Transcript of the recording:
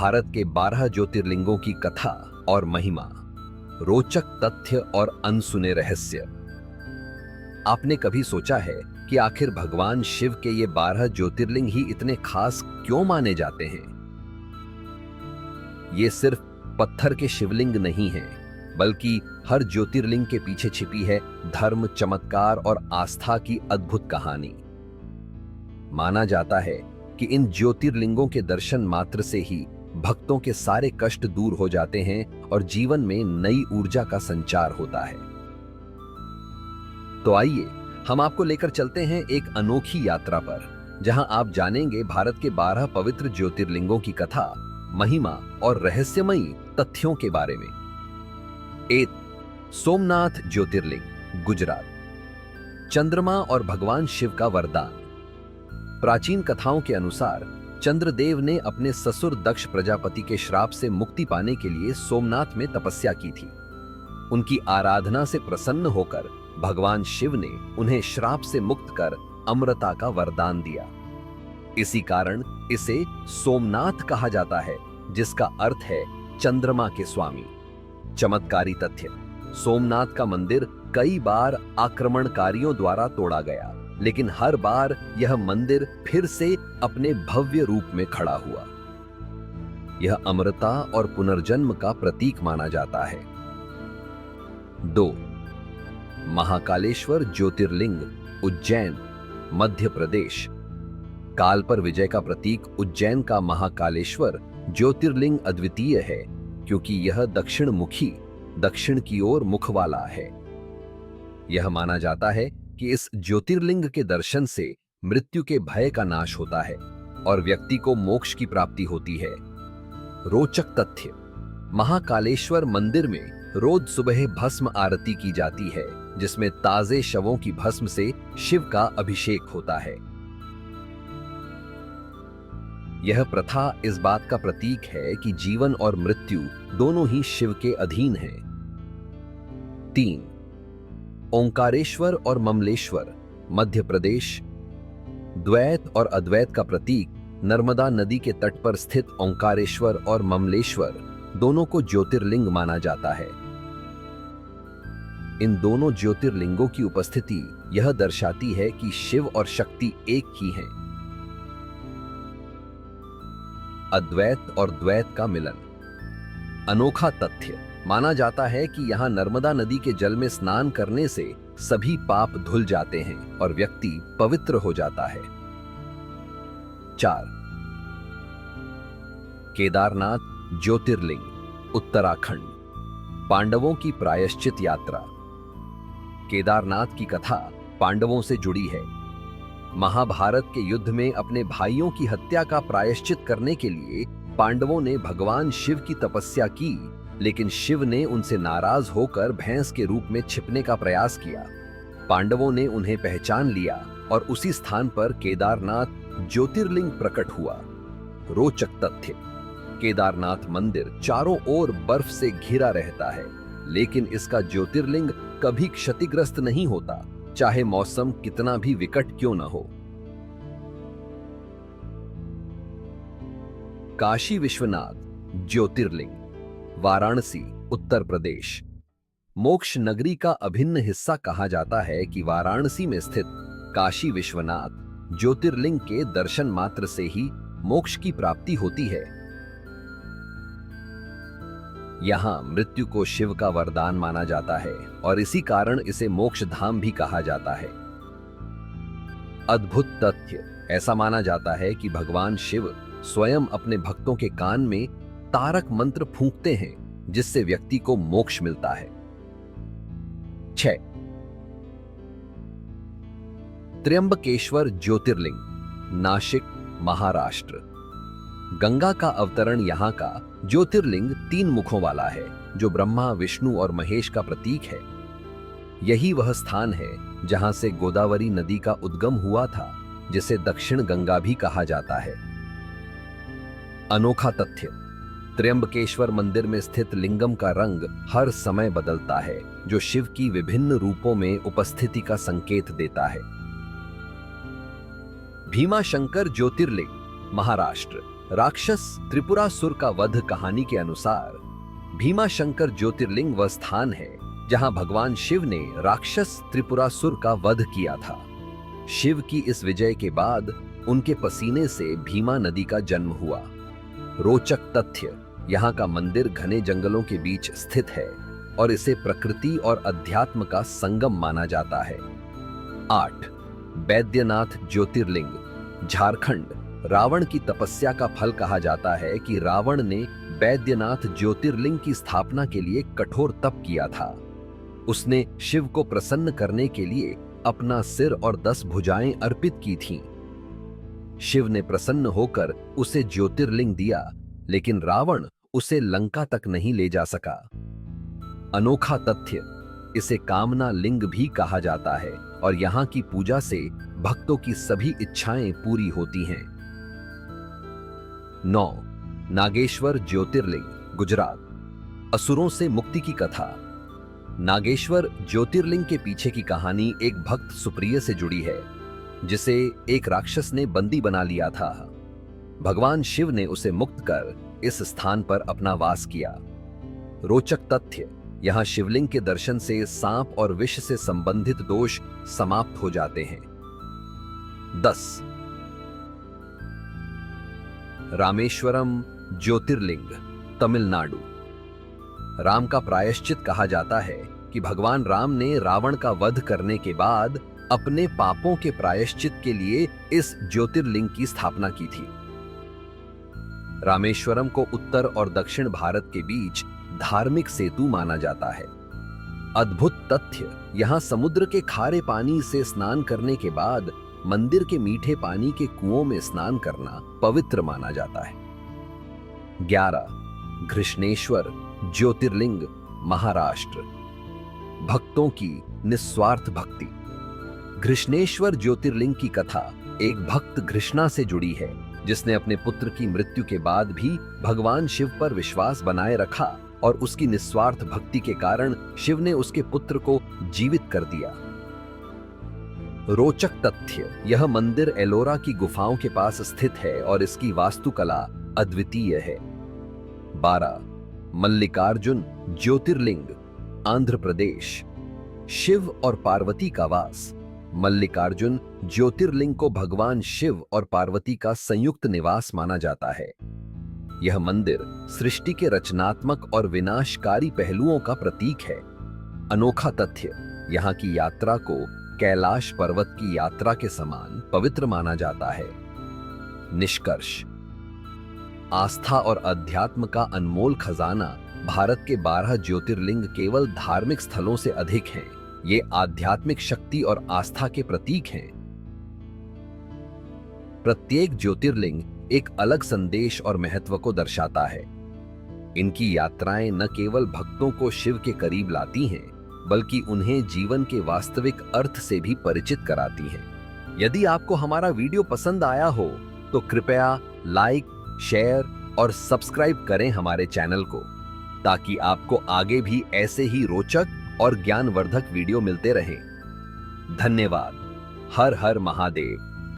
भारत के 12 ज्योतिर्लिंगों की कथा और महिमा, रोचक तथ्य और अनसुने रहस्य। आपने कभी सोचा है कि आखिर भगवान शिव के ये 12 ज्योतिर्लिंग ही इतने खास क्यों माने जाते हैं? ये सिर्फ पत्थर के शिवलिंग नहीं हैं, बल्कि हर ज्योतिर्लिंग के पीछे छिपी है धर्म, चमत्कार और आस्था की अद्भुत कहानी। माना जाता है कि इन ज्योतिर्लिंगों के दर्शन मात्र से ही भक्तों के सारे कष्ट दूर हो जाते हैं और जीवन में नई ऊर्जा का संचार होता है। तो आइए हम आपको लेकर चलते हैं एक अनोखी यात्रा पर, जहां आप जानेंगे भारत के 12 पवित्र ज्योतिर्लिंगों की कथा, महिमा और रहस्यमयी तथ्यों के बारे में। 1. सोमनाथ ज्योतिर्लिंग, गुजरात। चंद्रमा और भगवान शिव का वरदान। प्राचीन कथाओं के अनुसार चंद्रदेव ने अपने ससुर दक्ष प्रजापति के श्राप से मुक्ति पाने के लिए सोमनाथ में तपस्या की थी। उनकी आराधना से प्रसन्न होकर भगवान शिव ने उन्हें श्राप से मुक्त कर अमरता का वरदान दिया। इसी कारण इसे सोमनाथ कहा जाता है, जिसका अर्थ है चंद्रमा के स्वामी। चमत्कारी तथ्य: सोमनाथ का मंदिर कई बार आक्रमणकारियों द्वारा तोड़ा गया, लेकिन हर बार यह मंदिर फिर से अपने भव्य रूप में खड़ा हुआ। यह अमरता और पुनर्जन्म का प्रतीक माना जाता है। 2. महाकालेश्वर ज्योतिर्लिंग, उज्जैन, मध्य प्रदेश। काल पर विजय का प्रतीक उज्जैन का महाकालेश्वर ज्योतिर्लिंग अद्वितीय है, क्योंकि यह दक्षिण मुखी, दक्षिण की ओर मुख वाला है। यह माना जाता है कि इस ज्योतिर्लिंग के दर्शन से मृत्यु के भय का नाश होता है और व्यक्ति को मोक्ष की प्राप्ति होती है। रोचक तथ्य: महाकालेश्वर मंदिर में रोज सुबह भस्म आरती की जाती है, जिसमें ताजे शवों की भस्म से शिव का अभिषेक होता है। यह प्रथा इस बात का प्रतीक है कि जीवन और मृत्यु दोनों ही शिव के अधीन हैं। 3. ओंकारेश्वर और ममलेश्वर, मध्य प्रदेश। द्वैत और अद्वैत का प्रतीक नर्मदा नदी के तट पर स्थित ओंकारेश्वर और ममलेश्वर दोनों को ज्योतिर्लिंग माना जाता है। इन दोनों ज्योतिर्लिंगों की उपस्थिति यह दर्शाती है कि शिव और शक्ति एक ही हैं। अद्वैत और द्वैत का मिलन। अनोखा तथ्य: माना जाता है कि यहां नर्मदा नदी के जल में स्नान करने से सभी पाप धुल जाते हैं और व्यक्ति पवित्र हो जाता है। 4. केदारनाथ ज्योतिर्लिंग, उत्तराखंड। पांडवों की प्रायश्चित यात्रा। केदारनाथ की कथा पांडवों से जुड़ी है। महाभारत के युद्ध में अपने भाइयों की हत्या का प्रायश्चित करने के लिए पांडवों ने भगवान शिव की तपस्या की, लेकिन शिव ने उनसे नाराज होकर भैंस के रूप में छिपने का प्रयास किया। पांडवों ने उन्हें पहचान लिया और उसी स्थान पर केदारनाथ ज्योतिर्लिंग प्रकट हुआ। रोचक तथ्य: केदारनाथ मंदिर चारों ओर बर्फ से घिरा रहता है, लेकिन इसका ज्योतिर्लिंग कभी क्षतिग्रस्त नहीं होता, चाहे मौसम कितना भी विकट क्यों न हो। काशी विश्वनाथ ज्योतिर्लिंग, वाराणसी, उत्तर प्रदेश। मोक्ष नगरी का अभिन्न हिस्सा कहा जाता है कि वाराणसी में स्थित काशी विश्वनाथ ज्योतिर्लिंग के दर्शन मात्र से ही मोक्ष की प्राप्ति होती है। यहां मृत्यु को शिव का वरदान माना जाता है और इसी कारण इसे मोक्ष धाम भी कहा जाता है। अद्भुत तथ्य: ऐसा माना जाता है कि भगवान शिव स्वयं अपने भक्तों के कान में तारक मंत्र फूंकते हैं, जिससे व्यक्ति को मोक्ष मिलता है। 6. त्र्यंबकेश्वर ज्योतिर्लिंग, नाशिक, महाराष्ट्र। गंगा का अवतरण यहाँ का ज्योतिर्लिंग 3 मुखों वाला है, जो ब्रह्मा, विष्णु और महेश का प्रतीक है। यही वह स्थान है जहां से गोदावरी नदी का उद्गम हुआ था, जिसे दक्षिण गंगा भी कहा जाता है। अनोखा तथ्य: त्र्यंबकेश्वर मंदिर में स्थित लिंगम का रंग हर समय बदलता है, जो शिव की विभिन्न रूपों में उपस्थिति का संकेत देता है। भीमाशंकर ज्योतिर्लिंग, महाराष्ट्र, राक्षस त्रिपुरासुर का वध कहानी के अनुसार भीमाशंकर ज्योतिर्लिंग वह स्थान है जहां भगवान शिव ने राक्षस त्रिपुरासुर का वध किया था। शिव की इस विजय के बाद उनके पसीने से भीमा नदी का जन्म हुआ। रोचक तथ्य, यहाँ का मंदिर घने जंगलों के बीच स्थित है और इसे प्रकृति और अध्यात्म का संगम माना जाता है। 8. बैद्यनाथ ज्योतिर्लिंग, झारखंड। रावण की तपस्या का फल कहा जाता है कि रावण ने बैद्यनाथ ज्योतिर्लिंग की स्थापना के लिए कठोर तप किया था। उसने शिव को प्रसन्न करने के लिए अपना सिर और 10 भुजाएं अर्पित की थीं। शिव ने प्रसन्न होकर उसे ज्योतिर्लिंग दिया, लेकिन रावण उसे लंका तक नहीं ले जा सका। अनोखा तथ्य, इसे कामना लिंग भी कहा जाता है और यहाँ की पूजा से भक्तों की सभी इच्छाएं पूरी होती हैं। 9. नागेश्वर ज्योतिर्लिंग, गुजरात। असुरों से मुक्ति की कथा। नागेश्वर ज्योतिर्लिंग के पीछे की कहानी एक भक्त सुप्रिय से जुड़ी है, जिसे एक राक्षस ने बंदी बना लिया था। भगवान शिव ने उसे मुक्त कर इस स्थान पर अपना वास किया। रोचक तथ्य, यहां शिवलिंग के दर्शन से सांप और विष से संबंधित दोष समाप्त हो जाते हैं। 10. रामेश्वरम ज्योतिर्लिंग, तमिलनाडु। राम का प्रायश्चित कहा जाता है कि भगवान राम ने रावण का वध करने के बाद अपने पापों के प्रायश्चित के लिए इस ज्योतिर्लिंग की स्थापना की थी। रामेश्वरम को उत्तर और दक्षिण भारत के बीच धार्मिक सेतु माना जाता है। अद्भुत तथ्य, यहां समुद्र के खारे पानी से स्नान करने के बाद मंदिर के मीठे पानी के कुओं में स्नान करना पवित्र माना जाता है। 11. घृष्णेश्वर ज्योतिर्लिंग, महाराष्ट्र। भक्तों की निस्वार्थ भक्ति। घृष्णेश्वर ज्योतिर्लिंग की कथा एक भक्त घृष्णा से जुड़ी है, जिसने अपने पुत्र की मृत्यु के बाद भी भगवान शिव पर विश्वास बनाए रखा और उसकी निस्वार्थ भक्ति के कारण शिव ने उसके पुत्र को जीवित कर दिया। रोचक तथ्य, यह मंदिर एलोरा की गुफाओं के पास स्थित है और इसकी वास्तुकला अद्वितीय है। 12. मल्लिकार्जुन ज्योतिर्लिंग, आंध्र प्रदेश। शिव और पार्वती का वास। मल्लिकार्जुन ज्योतिर्लिंग को भगवान शिव और पार्वती का संयुक्त निवास माना जाता है। यह मंदिर सृष्टि के रचनात्मक और विनाशकारी पहलुओं का प्रतीक है। अनोखा तथ्य, यहाँ की यात्रा को कैलाश पर्वत की यात्रा के समान पवित्र माना जाता है। निष्कर्ष, आस्था और अध्यात्म का अनमोल खजाना भारत के 12 ज्योतिर्लिंग केवल धार्मिक स्थलों से अधिक हैं। ये आध्यात्मिक शक्ति और आस्था के प्रतीक हैं। प्रत्येक ज्योतिर्लिंग एक अलग संदेश और महत्व को दर्शाता है। इनकी यात्राएं न केवल भक्तों को शिव के करीब लाती हैं, बल्कि उन्हें जीवन के वास्तविक अर्थ से भी परिचित कराती हैं। यदि आपको हमारा वीडियो पसंद आया हो तो कृपया लाइक, शेयर और सब्सक्राइब करें हमारे चैनल को, ताकि आपको आगे भी ऐसे ही रोचक और ज्ञानवर्धक वीडियो मिलते रहें। धन्यवाद। हर हर महादेव।